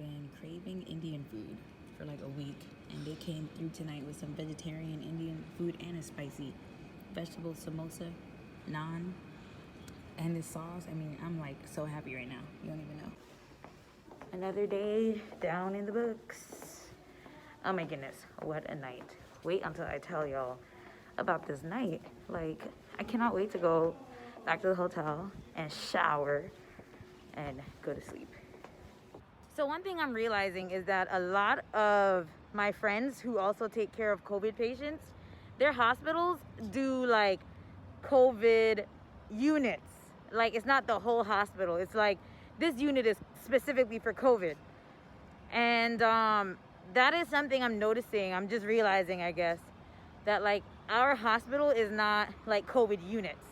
been craving Indian food for like a week, and they came through tonight with some vegetarian Indian food and a spicy vegetable samosa, naan, and this sauce. I mean, I'm like so happy right now. You don't even know. Another day down in the books. Oh my goodness, what a night. Wait until I tell y'all about this night. Like, I cannot wait to go back to the hotel and shower and go to sleep. So one thing I'm realizing is that a lot of my friends who also take care of COVID patients, their hospitals do like COVID units. Like, it's not the whole hospital. It's like this unit is specifically for COVID. And that is something I'm noticing. I'm just realizing, I guess, that like our hospital is not like COVID units.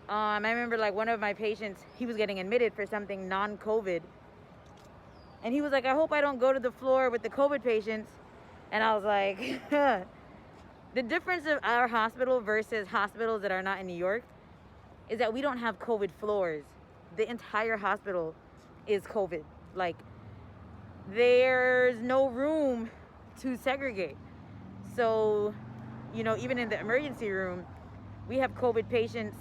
I remember like one of my patients, he was getting admitted for something non-COVID. And he was like, I hope I don't go to the floor with the COVID patients. And I was like, the difference of our hospital versus hospitals that are not in New York is that we don't have COVID floors. The entire hospital is COVID. Like, there's no room to segregate. So, you know, even in the emergency room, we have COVID patients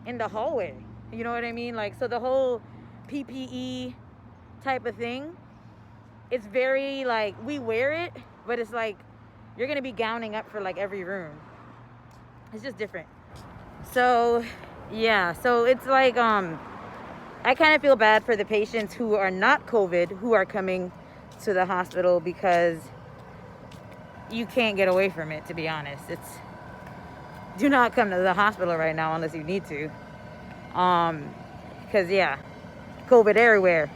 in the hallway. You know what I mean? Like, so the whole PPE type of thing, it's very like, we wear it, but it's like you're gonna be gowning up for like every room. It's just different. So yeah, so it's like I kind of feel bad for the patients who are not COVID who are coming to the hospital, because you can't get away from it, to be honest. It's, do not come to the hospital right now unless you need to, because yeah, COVID everywhere.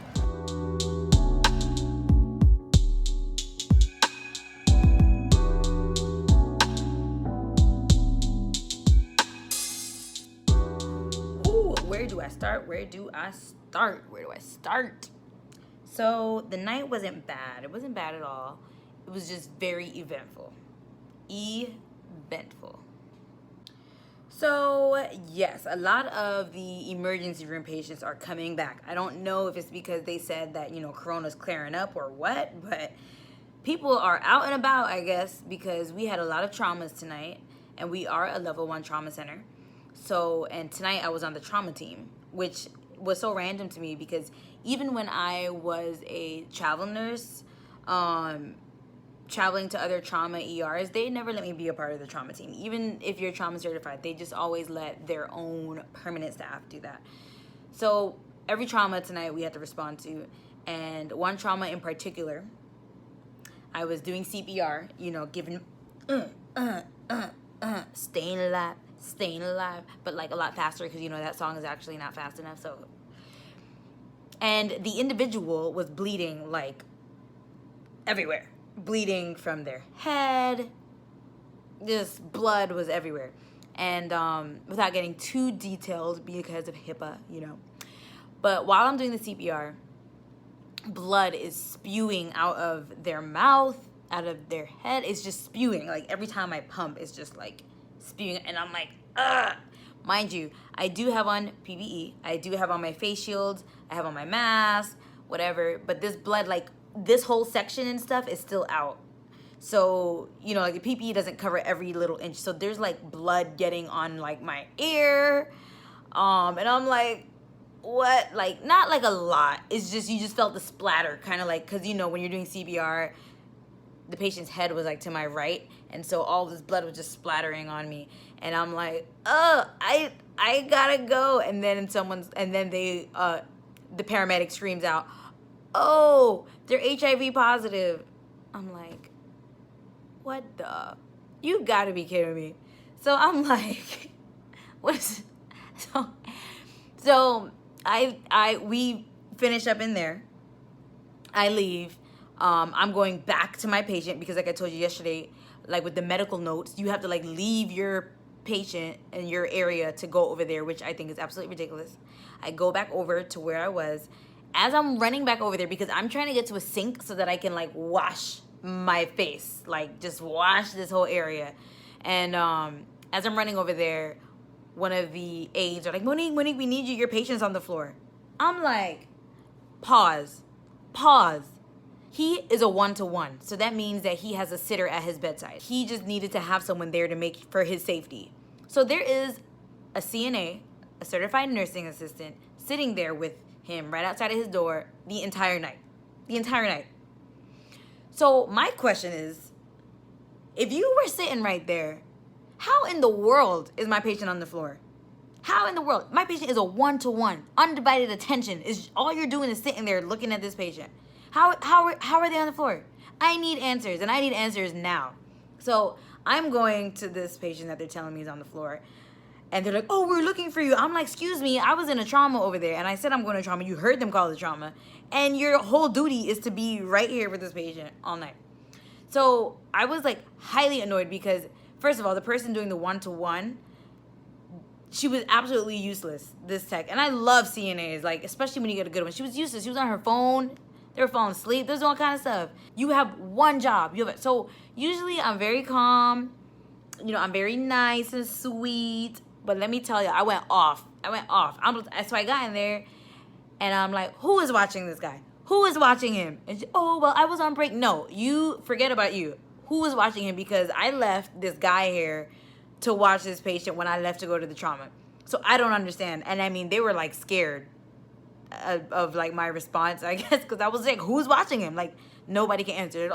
Where do I start? So the night wasn't bad. It wasn't bad at all. It was just very eventful. So yes, a lot of the emergency room patients are coming back. I don't know if it's because they said that, you know, Corona's clearing up or what, but people are out and about, I guess, because we had a lot of traumas tonight, and we are a level 1 trauma center. So, and tonight I was on the trauma team, which was so random to me because even when I was a travel nurse, traveling to other trauma ERs, they never let me be a part of the trauma team. Even if you're trauma certified, they just always let their own permanent staff do that. So every trauma tonight we had to respond to, and one trauma in particular, I was doing CPR, you know, giving staying alive, but like a lot faster, because, you know, that song is actually not fast enough. So, and the individual was bleeding like everywhere, bleeding from their head, just blood was everywhere. And without getting too detailed because of HIPAA, you know, but while I'm doing the CPR, blood is spewing out of their mouth, out of their head. It's just spewing. Like, every time I pump, it's just like spewing, and I'm like, ugh. Mind you, I do have on PPE, I do have on my face shields, I have on my mask, whatever, but this blood, like this whole section and stuff is still out. So, you know, like the PPE doesn't cover every little inch, so there's like blood getting on like my ear, and I'm like, what? Like, not like a lot, it's just, you just felt the splatter, kind of like, because, you know, when you're doing CPR, the patient's head was like to my right, and so all this blood was just splattering on me, and I'm like, oh, I gotta go. And then they the paramedic screams out, oh, they're HIV positive. I'm like, what the, you gotta be kidding me. So I'm like, what is it? So we finish up in there, I leave. I'm going back to my patient because, like I told you yesterday, like with the medical notes, you have to like leave your patient in your area to go over there, which I think is absolutely ridiculous. I go back over to where I was. As I'm running back over there, because I'm trying to get to a sink so that I can like wash my face, like just wash this whole area. And as I'm running over there, one of the aides are like, Monique, we need you. Your patient's on the floor. I'm like, pause. He is a 1-to-1. So that means that he has a sitter at his bedside. He just needed to have someone there to make for his safety. So there is a CNA, a certified nursing assistant, sitting there with him right outside of his door the entire night. The entire night. So my question is, if you were sitting right there, how in the world is my patient on the floor? How in the world? My patient is a 1-to-1. Undivided attention. Is all you're doing is sitting there looking at this patient. How are they on the floor? I need answers, and I need answers now. So I'm going to this patient that they're telling me is on the floor. And they're like, oh, we're looking for you. I'm like, excuse me, I was in a trauma over there. And I said I'm going to trauma. You heard them call it trauma. And your whole duty is to be right here with this patient all night. So I was like highly annoyed because, first of all, the person doing the 1-to-1, she was absolutely useless, this tech. And I love CNAs, like, especially when you get a good one. She was useless. She was on her phone. They were falling asleep. There's all kind of stuff. You have one job. So usually I'm very calm. You know, I'm very nice and sweet. But let me tell you, I went off. So I got in there, and I'm like, who is watching this guy? Who is watching him? And she, oh, well, I was on break. No, you forget about you. Who is watching him? Because I left this guy here to watch this patient when I left to go to the trauma. So I don't understand. And I mean, they were like scared of like my response, I guess, because I was like, who's watching him? Like, nobody can answer it.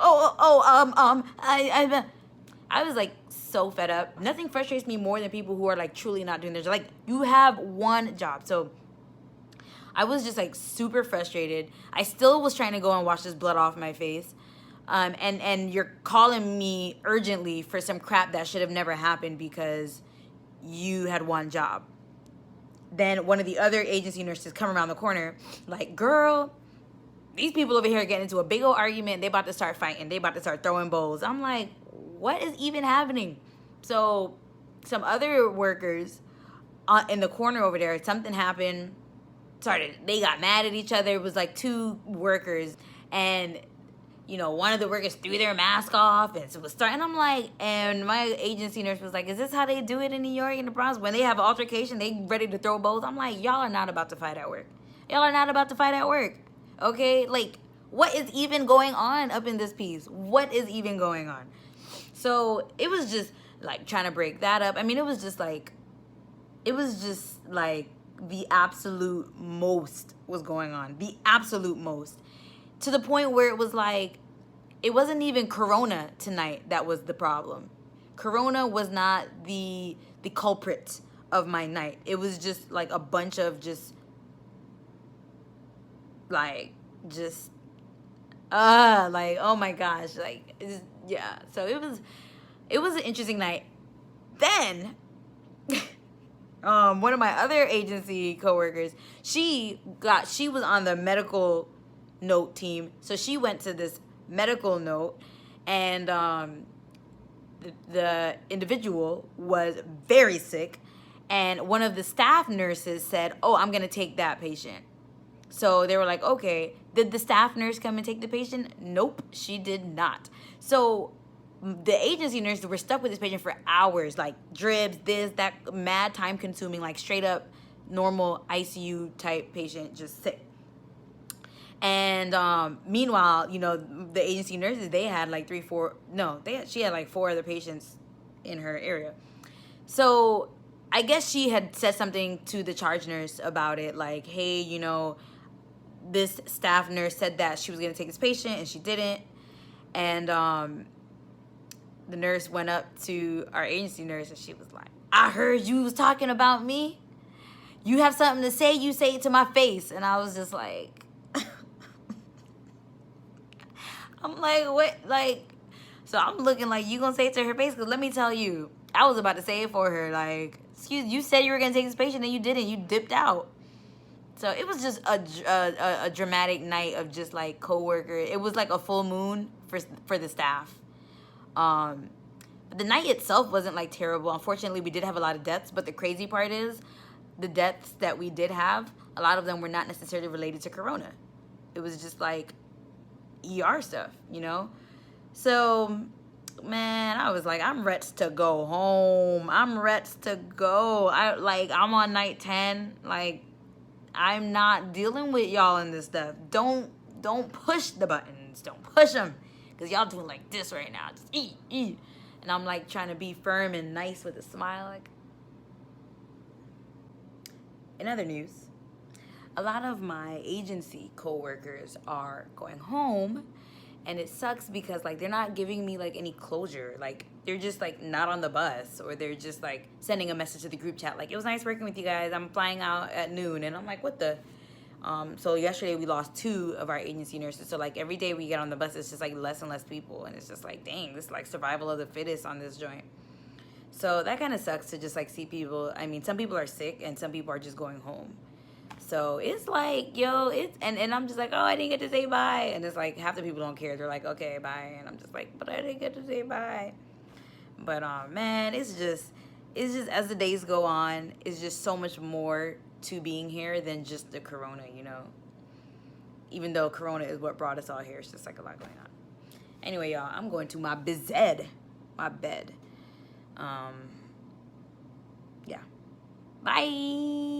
I was like so fed up. Nothing frustrates me more than people who are like truly not doing their job. Like, you have one job. So I was just like super frustrated. I still was trying to go and wash this blood off my face. And you're calling me urgently for some crap that should have never happened because you had one job. Then one of the other agency nurses come around the corner like, girl, these people over here are getting into a big old argument. They about to start fighting. They about to start throwing bowls. I'm like, what is even happening? So some other workers in the corner over there, something happened. They got mad at each other. It was like two workers, and you know, one of the workers threw their mask off, and so it was starting. I'm like, and my agency nurse was like, is this how they do it in New York and the Bronx? When they have an altercation, they ready to throw bowls? I'm like, y'all are not about to fight at work. Y'all are not about to fight at work. Okay? Like, what is even going on up in this piece? What is even going on? So it was just like trying to break that up. I mean, it was just like the absolute most was going on. The absolute most. To the point where it was like, it wasn't even Corona tonight that was the problem. Corona was not the culprit of my night. It was just like a bunch of oh my gosh, like, yeah. So it was an interesting night. Then one of my other agency coworkers, she was on the medical note team, so she went to this medical note, and the individual was very sick, and one of the staff nurses said, oh, I'm gonna take that patient. So they were like, okay. Did the staff nurse come and take the patient? Nope, she did not. So the agency nurses were stuck with this patient for hours, like drips, this, that, mad time consuming, like straight up normal ICU type patient, just sick. And meanwhile, you know, the agency nurses, they had like she had like 4 other patients in her area. So I guess she had said something to the charge nurse about it, like, hey, you know, this staff nurse said that she was going to take this patient and she didn't. And the nurse went up to our agency nurse and she was like, I heard you was talking about me. You have something to say, you say it to my face. And I was just like, I'm like, what? Like, so I'm looking like, you gonna say it to her face? Because let me tell you, I was about to say it for her. Like, excuse, you said you were gonna take this patient and you didn't. You dipped out. So it was just a dramatic night of just like coworker. It was like a full moon for the staff. But the night itself wasn't like terrible. Unfortunately, we did have a lot of deaths. But the crazy part is, the deaths that we did have, a lot of them were not necessarily related to Corona. It was just like ER stuff, you know? So, man, I was like, I'm ready to go home. I'm ready to go. I'm on night 10. Like, I'm not dealing with y'all in this stuff. Don't push the buttons. Don't push them. Because y'all doing like this right now. Just eat, eat. And I'm like trying to be firm and nice with a smile. Like, in other news, a lot of my agency coworkers are going home, and it sucks because like they're not giving me like any closure. Like they're just like not on the bus, or they're just like sending a message to the group chat like, it was nice working with you guys, I'm flying out at noon. And I'm like, what the so yesterday we lost 2 of our agency nurses. So like every day we get on the bus, it's just like less and less people, and it's just like, dang, this is like survival of the fittest on this joint. So that kind of sucks to just like see people. I mean, some people are sick and some people are just going home. So it's like, yo, it's, and I'm just like, oh, I didn't get to say bye. And it's like, half the people don't care. They're like, okay, bye. And I'm just like, but I didn't get to say bye. But, man, it's just as the days go on, it's just so much more to being here than just the corona, you know. Even though corona is what brought us all here, it's just like a lot going on. Anyway, y'all, I'm going to my bed. Yeah. Bye.